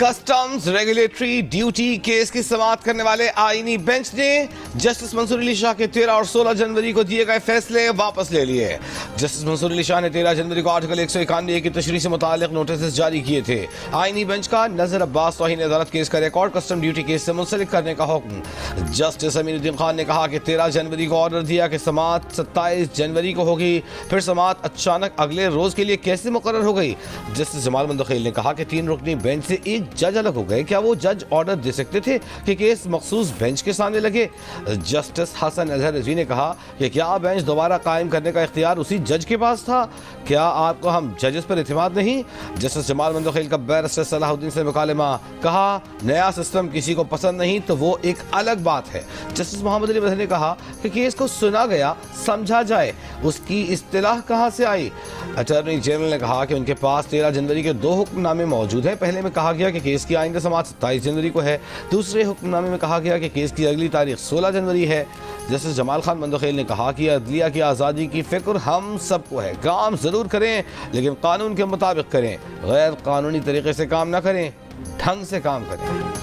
Customs regulatory duty case की समाअत करने वाले आईनी बेंच ने जस्टिस मंसूर अली शाह के 13 और 16 जनवरी को दिए गए फैसले वापस ले लिए। जस्टिस मंसूर अली शाह ने 13 जनवरी को आर्टिकल 191 की तशरीह से मुतालिक नोटिस जारी किए थे। आईनी बेंच का नजर अब्बास तौहीन अदालत केस का रिकॉर्ड कस्टम ड्यूटी केस से मुंसलिक करने का हुक्म। जस्टिस अमीनुद्दीन खान ने कहा कि 13 जनवरी को ऑर्डर दिया कि समाअत 27 जनवरी को होगी, फिर समाअत अचानक अगले रोज के लिए कैसे मुकर्रर हो गई। जस्टिस जमाल मंदखील ने कहा कि 3 रुकनी बेंच से एक जज अलग हो गए, क्या वो जज ऑर्डर दे सकते थे कि केस मखसूस बेंच के सामने लगे। जस्टिस हसन अजहर रिजवी ने कहा कि क्या बेंच दोबारा कायम करने का इख्तियार उसी जज के पास था, क्या आपको हम जजेस पर इत्मीनान नहीं। जस्टिस जमाल मंदखील का बैरिस्टर सलाहुद्दीन से मुकालमा, कहा नया सिस्टम किसी को पसंद नहीं तो वो एक अलग बात है। जस्टिस मोहम्मद अली बदर ने कहा कि केस को सुना गया, समझा जाए, उसकी इस्तिलाह कहाँ से आई। अटॉर्नी जनरल ने कहा कि उनके पास 13 जनवरी के 2 हुक्मनामे मौजूद हैं। पहले में कहा गया कि केस की आइंदा समाअत 27 जनवरी को है, दूसरे हुक्मनामे में कहा गया कि केस की अगली तारीख 16 जनवरी है। जस्टिस जमाल खान मंदखील ने कहा कि अदलिया की आज़ादी की फिक्र हम सबको है, काम ज़रूर करें लेकिन कानून के मुताबिक करें, गैर कानूनी तरीके से काम ना करें, ढंग से काम करें।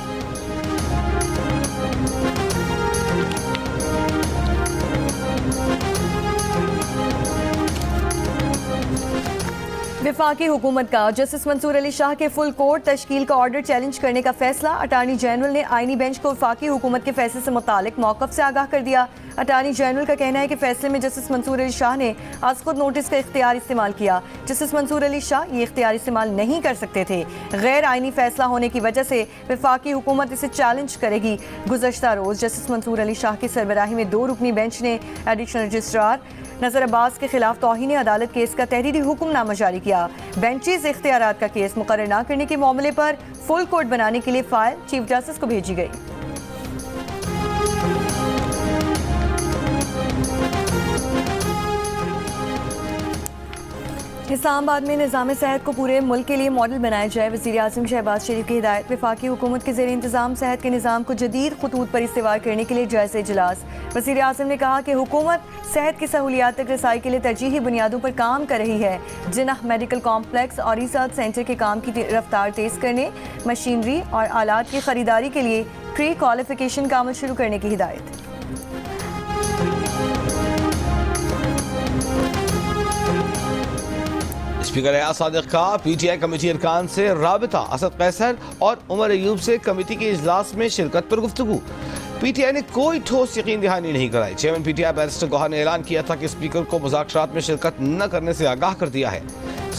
वफाकी हुकूमत का जस्टिस मंसूर अली शाह के फुल कोर्ट तश्कील का ऑर्डर चैलेंज करने का फैसला। अटार्नी जनरल ने आईनी बेंच को वफाकी हुकूमत के फैसले से मुतालिक मौक़िफ़ से आगाह कर दिया। अटार्नी जनरल का कहना है कि फैसले में जस्टिस मंसूर अली शाह ने आज खुद नोटिस का इख्तियार इस्तेमाल किया। जस्टिस मंसूर अली शाह ये इख्तियार इस्तेमाल नहीं कर सकते थे। गैर आईनी फैसला होने की वजह से वफाकी हुकूमत इसे चैलेंज करेगी। गुज़श्ता रोज़ जस्टिस मंसूर अली शाह की सरबराही में 2 रुकनी बेंच ने एडिशनल रजिस्ट्रार नजर अब्बास के खिलाफ तौहीन अदालत केस का तहरीरी हुक्मनामा जारी किया। बेंचेस इख्तियारात का केस मुकर्रर न करने के मामले पर फुल कोर्ट बनाने के लिए फाइल चीफ जस्टिस को भेजी गई। इस्लामाबाद में निज़ाम सेहत को पूरे मुल्क के लिए मॉडल बनाया जाए। वज़ीर आज़म शहबाज शरीफ की हिदायत। वफाकी हुकूमत के ज़ेर इंतज़ाम सेहत के निज़ाम को जदीद खतूत पर इस्तेमाल करने के लिए जायज़ा इजलास। वज़ीर आज़म ने कहा कि हुकूमत सेहत की सहूलियात तक रसाई के लिए तरजीही बुनियादों पर काम कर रही है। जिन्ना मेडिकल कॉम्प्लेक्स और रिसर्च सेंटर के काम की रफ्तार तेज़ करने, मशीनरी और आलात की खरीदारी के लिए प्री क्वालिफिकेशन का अमल शुरू करने की हिदायत। स्पीकर एयाज सादिक का पीटीआई कमेटी अरकान से राबिता। असद कैसर और उमर अयूब से कमेटी के इजलास में शिरकत पर गुफ्तगू। पीटीआई ने कोई ठोस यकीन दहानी नहीं कराई। चेयरमैन पीटीआई बैरिस्टर गौहर ने ऐलान किया था कि स्पीकर को मुज़ाकरात में शिरकत न करने से आगाह कर दिया है।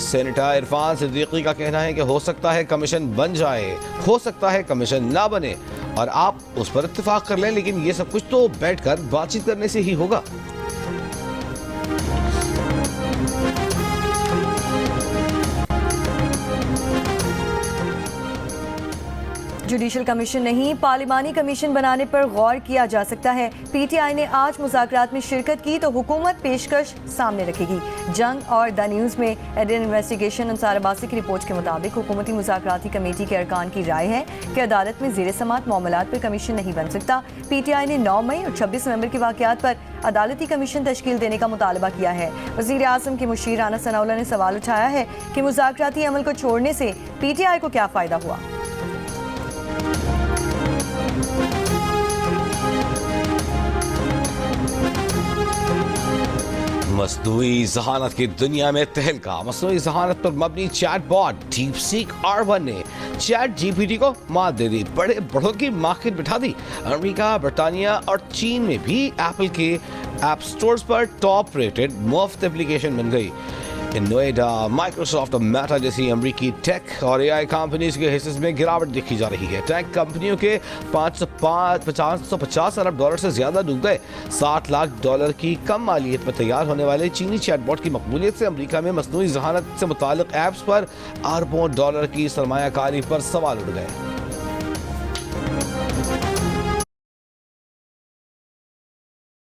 सेनेटर इरफान सिद्दीकी का कहना है कि हो सकता है कमीशन बन जाए, हो सकता है कमीशन ना बने और आप उस पर इत्तेफाक कर लें, लेकिन ये सब कुछ तो बैठकर बातचीत करने से ही होगा। जुडिशल कमीशन नहीं, पार्लिमानी कमीशन बनाने पर गौर किया जा सकता है। पीटीआई ने आज मुज़ाकरात में शिरकत की तो हुकूमत पेशकश सामने रखेगी। जंग और द न्यूज़ में एडिन इन्वेस्टिगेशन अंसार अब्बासी की रिपोर्ट के मुताबिक हुकूमती मुज़ाकराती कमेटी के अरकान की राय है कि अदालत में ज़ेर समाअत मामलात पर कमीशन नहीं बन सकता। पीटीआई ने 9 मई और 26 नवंबर के वाक़यात पर अदालती कमीशन तश्कील देने का मुतालबा किया है। वज़ीर आज़म के मुशीर राना सनाउल्लाह ने सवाल उठाया है कि मुज़ाकराती अमल को छोड़ने से पीटीआई को क्या फ़ायदा हुआ। मसनूई ज़हानत की दुनिया में तहलका। मसनूई ज़हानत पर मबनी चैटबॉट डीपसीक R1 ने चैट जीपीटी को मात दे दी, बड़े बड़ों की मार्केट बिठा दी। अमेरिका, ब्रिटानिया और चीन में भी एप्पल के ऐप स्टोर्स पर टॉप रेटेड मुफ्त एप्लीकेशन बन गई। नोएडा, माइक्रोसॉफ्ट और मेटा जैसी अमरीकी टेक और एआई कंपनीज के हिस्से में गिरावट देखी जा रही है। टेक कंपनियों के 550 अरब डॉलर से ज्यादा डूब गए। $60 लाख की कम मालियत पर तैयार होने वाले चीनी चैटबॉट की मकबूलियत से अमरीका में मसनूई ज़हानत से मुताल्लिक ऐप्स पर अरबों डॉलर की सरमायाकारी पर सवाल उठ गए।